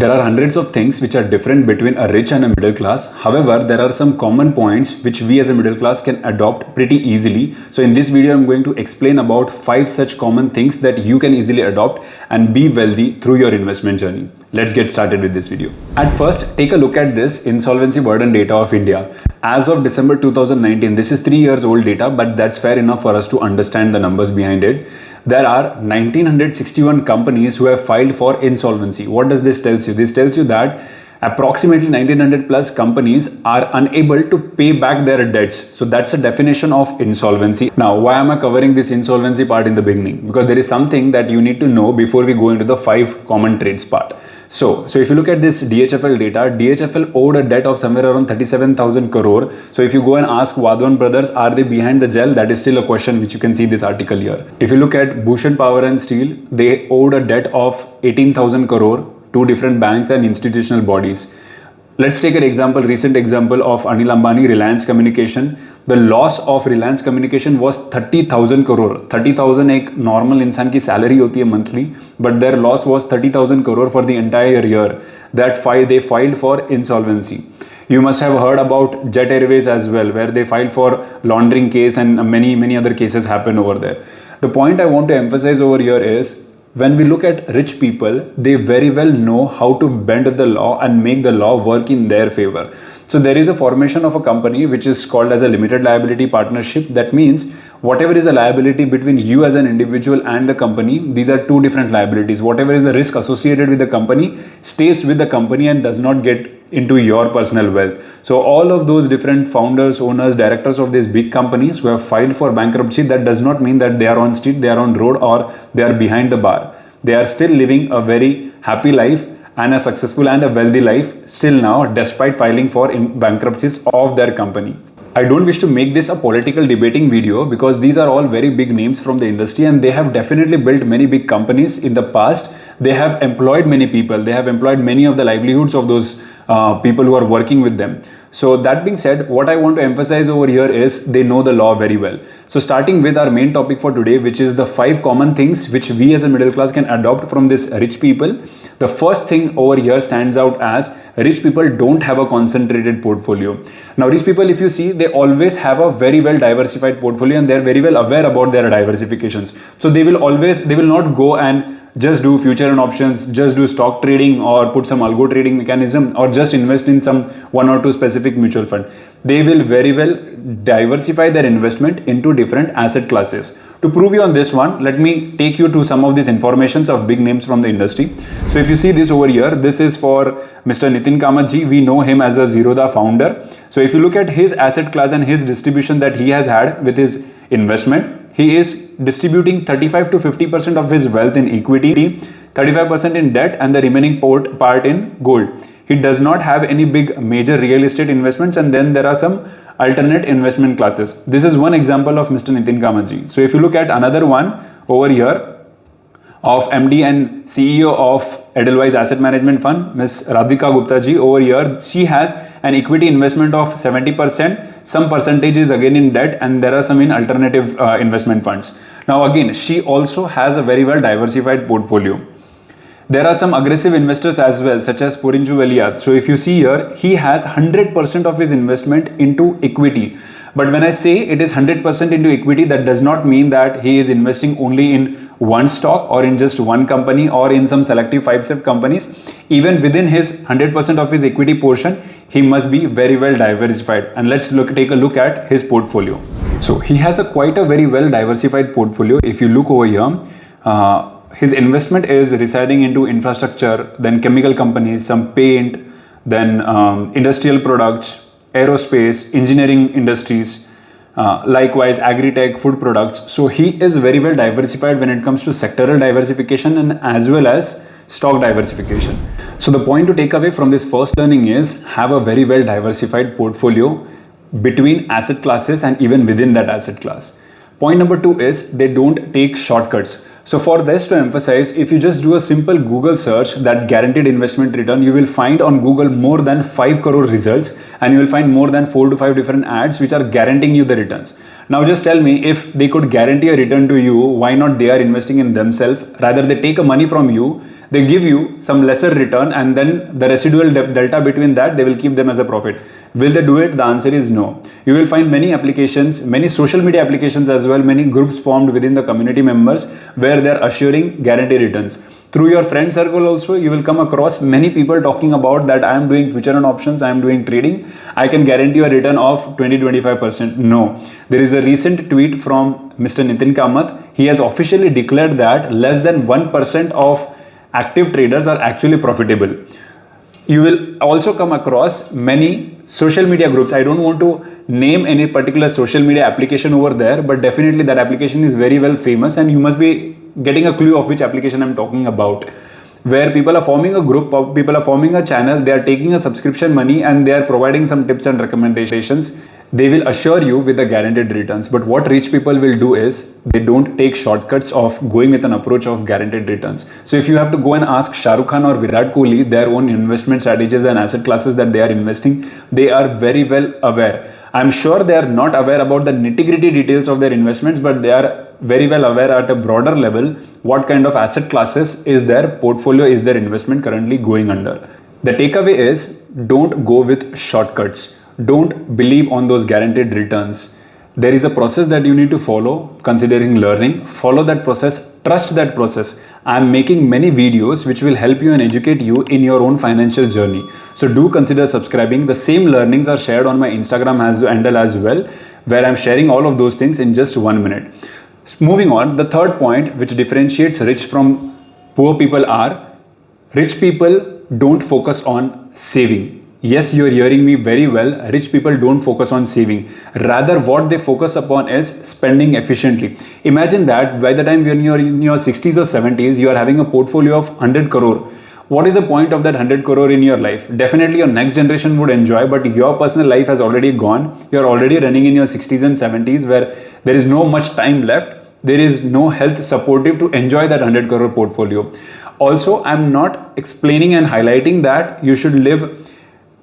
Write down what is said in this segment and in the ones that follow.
There are hundreds of things which are different between a rich and a middle class. However, there are some common points which we as a middle class can adopt pretty easily. So in this video, I'm going to explain about 5 such common things that you can easily adopt and be wealthy through your investment journey. Let's get started with this video. At first, take a look at this insolvency burden data of India. As of December 2019, this is 3 years old data, but that's fair enough for us to understand the numbers behind it. There are 1961 companies who have filed for insolvency. What does this tell you? This tells you that approximately 1900 plus companies are unable to pay back their debts. So that's a definition of insolvency. Now, why am I covering this insolvency part in the beginning? Because there is something that you need to know before we go into the 5 common trades part. So if you look at this DHFL data, DHFL owed a debt of somewhere around 37,000 crore. So if you go and ask Wadhwan brothers, are they behind the jail? That is still a question which you can see this article here. If you look at Bhushan Power and Steel, they owed a debt of 18,000 crore to different banks and institutional bodies. Let's take an example, recent example of Anil Ambani, Reliance Communication. The loss of Reliance Communication was 30,000 crore. 30,000 एक normal इंसान की salary होती है monthly, but their loss was 30,000 crore for the entire year. They filed for insolvency. You must have heard about Jet Airways as well, where they filed for laundering case and many other cases happen over there. The point I want to emphasize over here is, when we look at rich people, they very well know how to bend the law and make the law work in their favor. So there is a formation of a company which is called as a limited liability partnership. That means whatever is a liability between you as an individual and the company, these are two different liabilities. Whatever is the risk associated with the company stays with the company and does not get into your personal wealth. So all of those different founders, owners, directors of these big companies who have filed for bankruptcy, that does not mean that they are on street, they are on road, or they are behind the bar. They are still living a very happy life and a successful and a wealthy life still now, despite filing for bankruptcies of their company. I don't wish to make this a political debating video because these are all very big names from the industry and they have definitely built many big companies in the past. They have employed many people. They have employed many of the livelihoods of those people who are working with them. So that being said, what I want to emphasize over here is they know the law very well. So starting with our main topic for today, which is the 5 common things which we as a middle class can adopt from this rich people. The first thing over here stands out as rich people don't have a concentrated portfolio. Now rich people, if you see, they always have a very well diversified portfolio and they're very well aware about their diversifications. So they will not go and just do future and options, just do stock trading or put some algo trading mechanism or just invest in some 1 or 2 specific mutual fund. They will very well diversify their investment into different asset classes. To prove you on this one, let me take you to some of these informations of big names from the industry. So if you see this over here, this is for Mr. Nitin Kamath. We know him as a Zerodha founder. So if you look at his asset class and his distribution that he has had with his investment, he is distributing 35 to 50% of his wealth in equity, 35% in debt, and the remaining part in gold. He does not have any big major real estate investments, and then there are some alternate investment classes. This is one example of Mr. Nitin Kamath. So if you look at another one over here of MD and CEO of Edelweiss Asset Management Fund, Ms. Radhika Gupta ji, over here, she has an equity investment of 70%, some percentage is again in debt, and there are some in alternative investment funds. Now again, she also has a very well diversified portfolio. There are some aggressive investors as well, such as Purinju Veliat. So if you see here, he has 100% of his investment into equity. But when I say it is 100% into equity, that does not mean that he is investing only in one stock or in just one company or in some selective 5-7 companies. Even within his 100% of his equity portion, he must be very well diversified. And let's take a look at his portfolio. So he has quite a very well diversified portfolio. If you look over here, his investment is residing into infrastructure, then chemical companies, some paint, then industrial products, aerospace, engineering industries, likewise agri-tech, food products. So he is very well diversified when it comes to sectoral diversification and as well as stock diversification. So the point to take away from this first learning is have a very well diversified portfolio between asset classes and even within that asset class. Point number 2 is they don't take shortcuts. So for this to emphasize, if you just do a simple Google search, that guaranteed investment return, you will find on Google more than 5 crore results and you will find more than 4 to 5 different ads which are guaranteeing you the returns. Now just tell me, if they could guarantee a return to you, why not they are investing in themselves? Rather they take a money from you, they give you some lesser return, and then the residual delta between that they will keep them as a profit. Will they do it? The answer is no. You will find many applications, many social media applications as well, many groups formed within the community members where they are assuring guaranteed returns. Through your friend circle also, you will come across many people talking about that I am doing future and options, I am doing trading, I can guarantee a return of 20-25%. No. There is a recent tweet from Mr. Nitin Kamath. He has officially declared that less than 1% of active traders are actually profitable. You will also come across many social media groups. I don't want to name any particular social media application over there, but definitely that application is very well famous, and you must be getting a clue of which application I'm talking about, where people are forming a group, people are forming a channel, they are taking a subscription money, and they are providing some tips and recommendations. They will assure you with the guaranteed returns. But what rich people will do is they don't take shortcuts of going with an approach of guaranteed returns. So if you have to go and ask Shah Rukh Khan or Virat Kohli their own investment strategies and asset classes that they are investing, they are very well aware. I'm sure they are not aware about the nitty-gritty details of their investments, but they are very well aware at a broader level what kind of asset classes is their portfolio, is their investment currently going under. The takeaway is, don't go with shortcuts. Don't believe on those guaranteed returns. There is a process that you need to follow considering learning. Follow that process, trust that process. I'm making many videos which will help you and educate you in your own financial journey. So do consider subscribing. The same learnings are shared on my Instagram handle as well, where I'm sharing all of those things in just 1 minute. Moving on, the third point which differentiates rich from poor people are, rich people don't focus on saving. Yes, you are hearing me very well. Rich people don't focus on saving. Rather, what they focus upon is spending efficiently. Imagine that by the time when you're in your 60s or 70s, you are having a portfolio of 100 crore. What is the point of that 100 crore in your life? Definitely your next generation would enjoy, but your personal life has already gone. You're already running in your 60s and 70s where there is no much time left. There is no health supportive to enjoy that 100 crore portfolio. Also, I'm not explaining and highlighting that you should live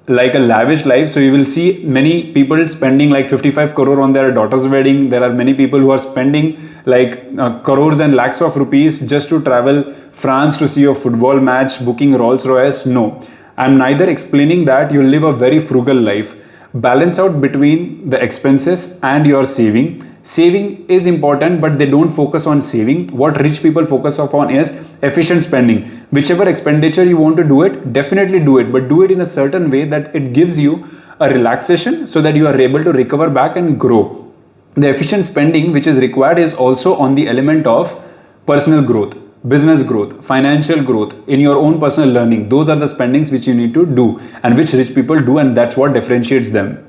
like a lavish life. So you will see many people spending like 55 crore on their daughter's wedding. There are many people who are spending like crores and lakhs of rupees just to travel France to see a football match, booking Rolls Royce. No, I'm neither explaining that. You live a very frugal life. Balance out between the expenses and your saving. Saving is important, but they don't focus on saving. What rich people focus upon is efficient spending. Whichever expenditure you want to do it, definitely do it, but do it in a certain way that it gives you a relaxation so that you are able to recover back and grow. The efficient spending which is required is also on the element of personal growth, business growth, financial growth, in your own personal learning. Those are the spendings which you need to do and which rich people do, and that's what differentiates them.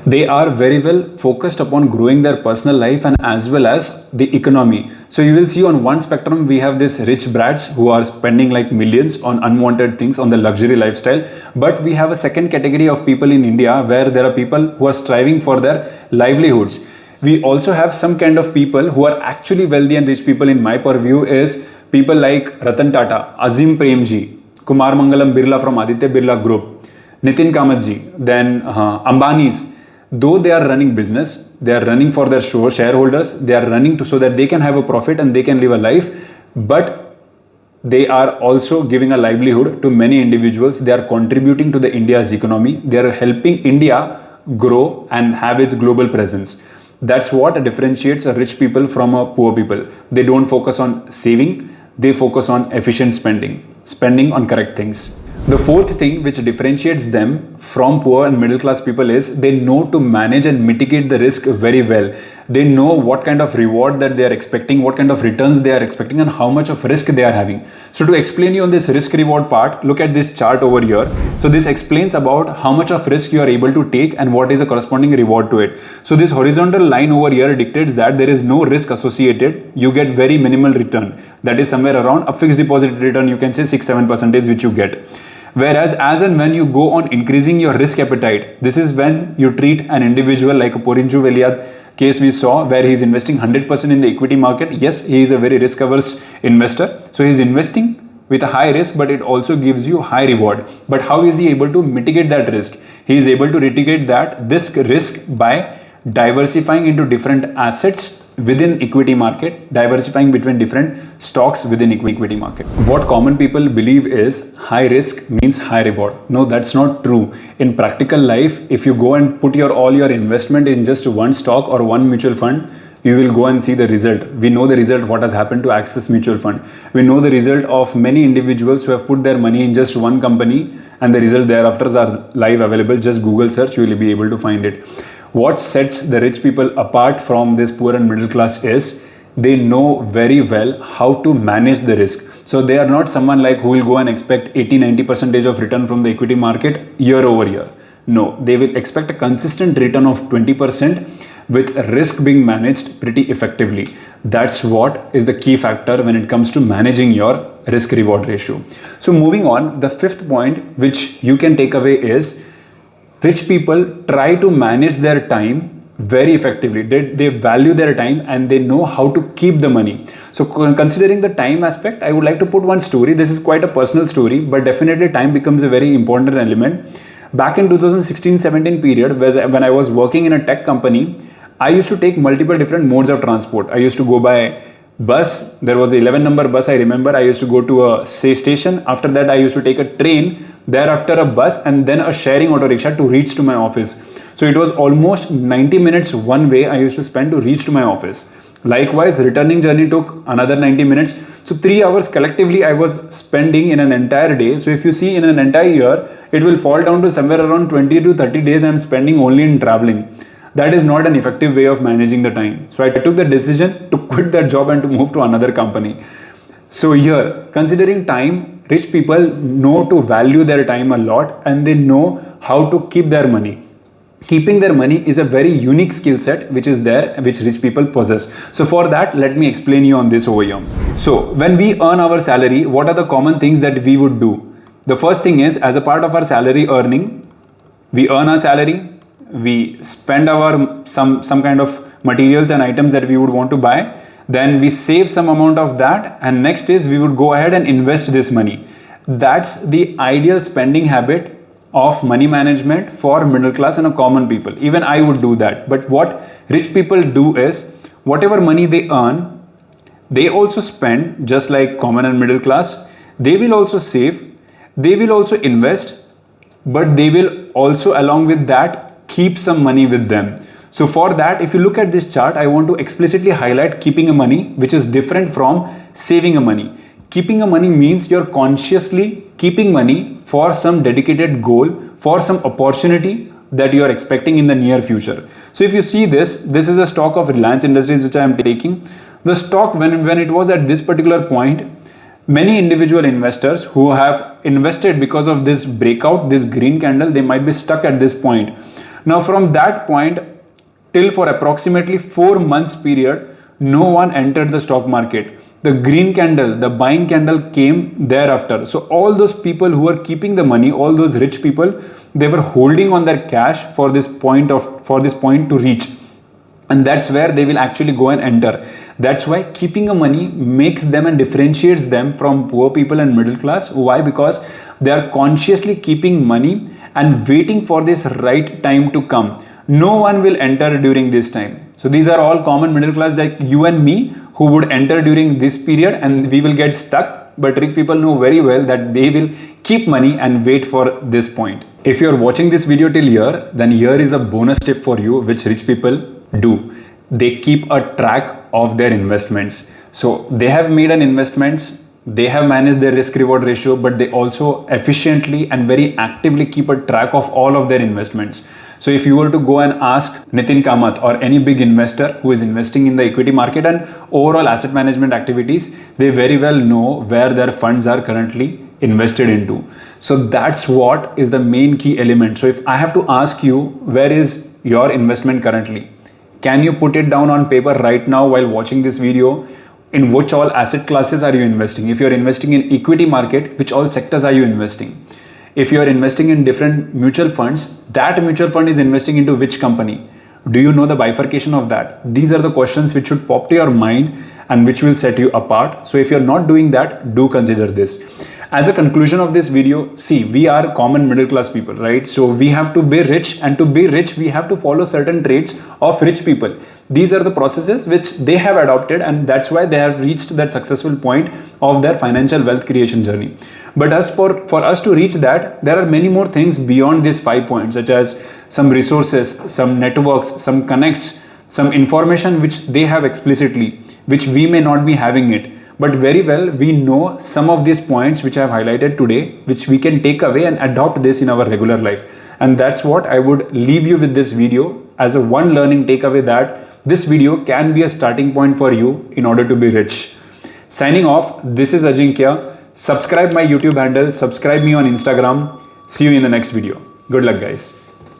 They are very well focused upon growing their personal life and as well as the economy. So you will see on one spectrum we have this rich brats who are spending like millions on unwanted things, on the luxury lifestyle. But we have a second category of people in India where there are people who are striving for their livelihoods. We also have some kind of people who are actually wealthy and rich people. In my purview is people like Ratan Tata, Azim Premji, Kumar Mangalam Birla from Aditya Birla Group, Nitin Kamatji, then Ambani's. Though they are running business, they are running for their shareholders, they are running so that they can have a profit and they can live a life, but they are also giving a livelihood to many individuals. They are contributing to the India's economy. They are helping India grow and have its global presence. That's what differentiates a rich people from a poor people. They don't focus on saving, they focus on efficient spending on correct things. The fourth thing which differentiates them from poor and middle class people is they know to manage and mitigate the risk very well. They know what kind of reward that they are expecting, what kind of returns they are expecting, and how much of risk they are having. So to explain you on this risk reward part, look at this chart over here. So this explains about how much of risk you are able to take and what is the corresponding reward to it. So this horizontal line over here dictates that there is no risk associated. You get very minimal return. That is somewhere around a fixed deposit return, you can say 6-7% which you get. Whereas as and when you go on increasing your risk appetite, this is when you treat an individual like a Porinju Veliad case we saw, where he is investing 100% in the equity market. Yes, he is a very risk averse investor. So he is investing with a high risk, but it also gives you high reward. But how is he able to mitigate that risk? He is able to mitigate this risk by diversifying into different assets within equity market, diversifying between different stocks within equity market. What common people believe is high risk means high reward. No, that's not true. In practical life, if you go and put all your investment in just one stock or one mutual fund, you will go and see the result. We know the result what has happened to Axis Mutual Fund. We know the result of many individuals who have put their money in just one company, and the result thereafter are live available. Just Google search, you will be able to find it. What sets the rich people apart from this poor and middle class is they know very well how to manage the risk. So they are not someone like who will go and expect 80-90% of return from the equity market year over year. No, they will expect a consistent return of 20% with risk being managed pretty effectively. That's what is the key factor when it comes to managing your risk reward ratio. So moving on, the fifth point which you can take away is rich people try to manage their time very effectively. They value their time and they know how to keep the money. So considering the time aspect, I would like to put one story. This is quite a personal story, but definitely time becomes a very important element. Back in 2016-17 period, when I was working in a tech company, I used to take multiple different modes of transport. I used to go by bus. There was an 11 number bus, I remember. I used to go to a station. After that, I used to take a train, thereafter a bus, and then a sharing auto rickshaw to reach to my office. So it was almost 90 minutes one way I used to spend to reach to my office. Likewise, returning journey took another 90 minutes. So 3 hours collectively I was spending in an entire day. So if you see in an entire year, it will fall down to somewhere around 20 to 30 days I am spending only in traveling. That is not an effective way of managing the time. So I took the decision to quit that job and to move to another company. So here, considering time, rich people know to value their time a lot and they know how to keep their money. Keeping their money is a very unique skill set which is there, which rich people possess. So for that, let me explain you on this over here. So when we earn our salary, what are the common things that we would do? The first thing is, as a part of our salary earning, we earn our salary, we spend our some kind of materials and items that we would want to buy, then we save some amount of that, and next is we would go ahead and invest this money. That's the ideal spending habit of money management for middle class and a common people. Even I would do that. But what rich people do is, whatever money they earn, they also spend just like common and middle class. They will also save, they will also invest, but they will also along with that keep some money with them. So for that, if you look at this chart, I want to explicitly highlight keeping a money, which is different from saving a money. Keeping a money means you're consciously keeping money for some dedicated goal, for some opportunity that you are expecting in the near future. So if you see this is a stock of Reliance Industries which I am taking. The stock, when it was at this particular point, many individual investors who have invested because of this breakout, this green candle, they might be stuck at this point. Now from that point till for approximately 4 months period, no one entered the stock market. The green candle, the buying candle came thereafter. So all those people who were keeping the money, all those rich people, they were holding on their cash for this point to reach. And that's where they will actually go and enter. That's why keeping a money makes them and differentiates them from poor people and middle class. Why? Because they are consciously keeping money and waiting for this right time to come. No one will enter during this time. So these are all common middle class like you and me who would enter during this period and we will get stuck. But rich people know very well that they will keep money and wait for this point. If you are watching this video till here, then here is a bonus tip for you which rich people do. They keep a track of their investments. So they have made an investments, they have managed their risk reward ratio, but they also efficiently and very actively keep a track of all of their investments. So if you were to go and ask Nitin Kamath or any big investor who is investing in the equity market and overall asset management activities, they very well know where their funds are currently invested into. So that's what is the main key element. So if I have to ask you, where is your investment currently? Can you put it down on paper right now while watching this video? In which all asset classes are you investing? If you are investing in equity market, which all sectors are you investing? If you are investing in different mutual funds, that mutual fund is investing into which company? Do you know the bifurcation of that? These are the questions which should pop to your mind and which will set you apart. So if you're not doing that, do consider this. As a conclusion of this video, see, we are common middle class people, right? So we have to be rich, and to be rich, we have to follow certain traits of rich people. These are the processes which they have adopted, and that's why they have reached that successful point of their financial wealth creation journey. But as for us to reach that, there are many more things beyond these 5 points, such as some resources, some networks, some connects, some information which they have explicitly, which we may not be having it. But very well, we know some of these points which I have highlighted today, which we can take away and adopt this in our regular life. And that's what I would leave you with this video as a one learning takeaway, that this video can be a starting point for you in order to be rich. Signing off, this is Ajinkya. Subscribe my YouTube handle, subscribe me on Instagram. See you in the next video. Good luck, guys.